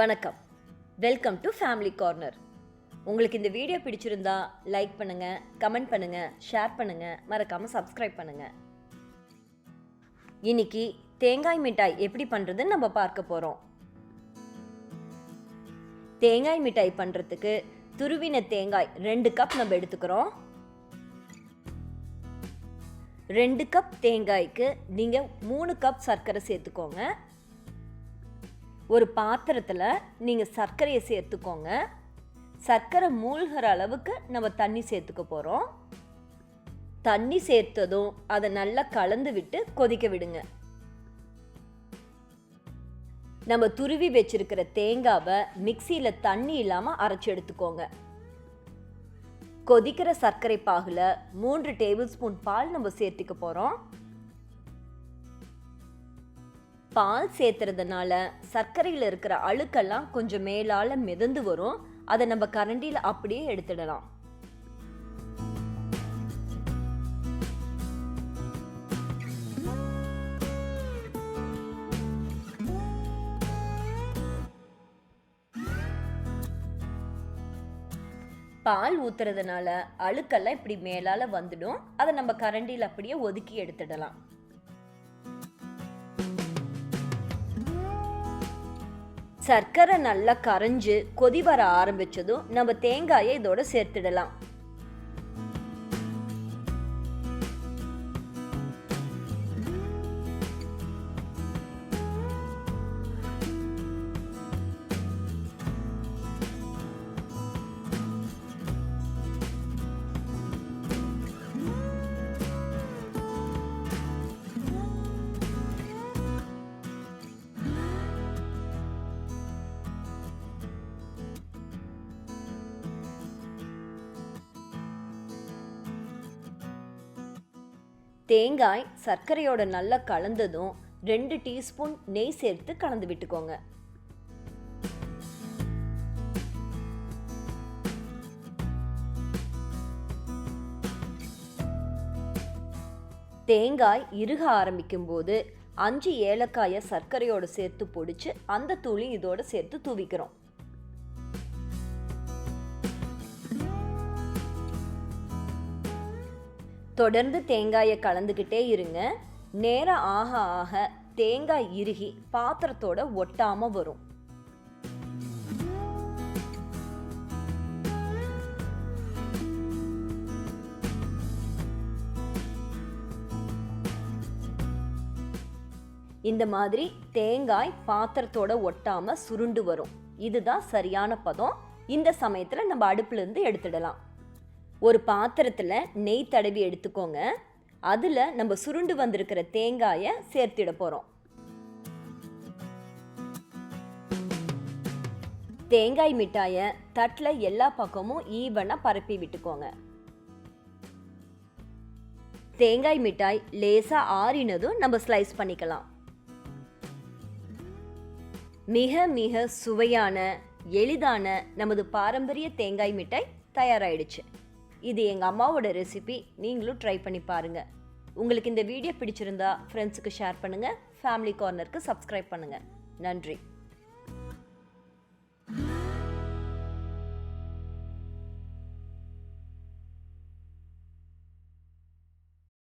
வணக்கம். Welcome to family corner. உங்களுக்கு இந்த வீடியோ பிடிச்சிருந்தா லைக் பண்ணுங்க, கமெண்ட் பண்ணுங்க, ஷேர் பண்ணுங்க, மறக்காம சப்ஸ்கிரைப் பண்ணுங்க. இன்னைக்கு தேங்காய் மிட்டாய் எப்படி பண்றதுன்னு நம்ம பார்க்க போறோம். தேங்காய் மிட்டாய் பண்றதுக்கு துருவின தேங்காய் 2 கப் நம்ம எடுத்துக்கிறோம். 2 கப் தேங்காய்க்கு நீங்க 3 கப் சர்க்கரை சேர்த்துக்கோங்க. ஒரு பாத்திரத்தில் நீங்கள் சர்க்கரையை சேர்த்துக்கோங்க. சர்க்கரை மூழ்கிற அளவுக்கு நம்ம தண்ணி சேர்த்துக்க போகிறோம். தண்ணி சேர்த்ததும் அதை நல்லா கலந்து விட்டு கொதிக்க விடுங்க. நம்ம துருவி வச்சிருக்கிற தேங்காவை மிக்சியில் தண்ணி இல்லாமல் அரைச்சி எடுத்துக்கோங்க. கொதிக்கிற சர்க்கரை பாகில் 3 டேபிள் ஸ்பூன் பால் நம்ம சேர்த்துக்க போகிறோம். பால் சேர்த்துறதுனால சர்க்கரையில் இருக்கிற அழுக்கெல்லாம் கொஞ்சம் மேலால் மிதந்து வரும். அதை நம்ம கரண்டியில் அப்படியே எடுத்துடலாம். பால் ஊத்துறதுனால அழுக்கெல்லாம் இப்படி மேலால் வந்துடும். அதை நம்ம கரண்டியில் அப்படியே ஒதுக்கி எடுத்துடலாம். சர்க்கரை நல்லா கரைஞ்சு கொதி வர ஆரம்பிச்சதும் நம்ம தேங்காயை இதோட சேர்த்துடலாம். தேங்காய் சர்க்கரையோட நல்லா கலந்ததும் 2 டீஸ்பூன் நெய் சேர்த்து கலந்து விட்டுக்கோங்க. தேங்காய் இறுக ஆரம்பிக்கும் போது 5 ஏலக்காயை சர்க்கரையோட சேர்த்து பொடிச்சு அந்த தூளி இதோட சேர்த்து தூவிக்கிறோம். தொடர்ந்து தேங்காயை கலந்துக்கிட்டே இருங்க. நேரம் ஆக ஆக தேங்காய் இறுகி பாத்திரத்தோட ஒட்டாம வரும். இந்த மாதிரி தேங்காய் பாத்திரத்தோட ஒட்டாம சுருண்டு வரும். இதுதான் சரியான பதம். இந்த சமயத்துல நம்ம அடுப்புல இருந்து எடுத்துடலாம். ஒரு பாத்திரத்தில் நெய் தடவி எடுத்துக்கோங்க. அதில் நம்ம சுருண்டு வந்திருக்கிற தேங்காயை சேர்த்திட போகிறோம். தேங்காய் மிட்டாயை தட்டில் எல்லா பக்கமும் ஈவனாக பரப்பி விட்டுக்கோங்க. தேங்காய் மிட்டாய் லேசாக ஆறினதும் நம்ம ஸ்லைஸ் பண்ணிக்கலாம். மிக மிக சுவையான எளிதான நமது பாரம்பரிய தேங்காய் மிட்டாய் தயாராகிடுச்சு. இது எங்கள் அம்மாவோட ரெசிபி. நீங்களும் ட்ரை பண்ணி பாருங்கள். உங்களுக்கு இந்த வீடியோ பிடிச்சிருந்தா ஃப்ரெண்ட்ஸுக்கு ஷேர் பண்ணுங்கள். ஃபேமிலி கார்னருக்கு சப்ஸ்கிரைப் பண்ணுங்கள். நன்றி.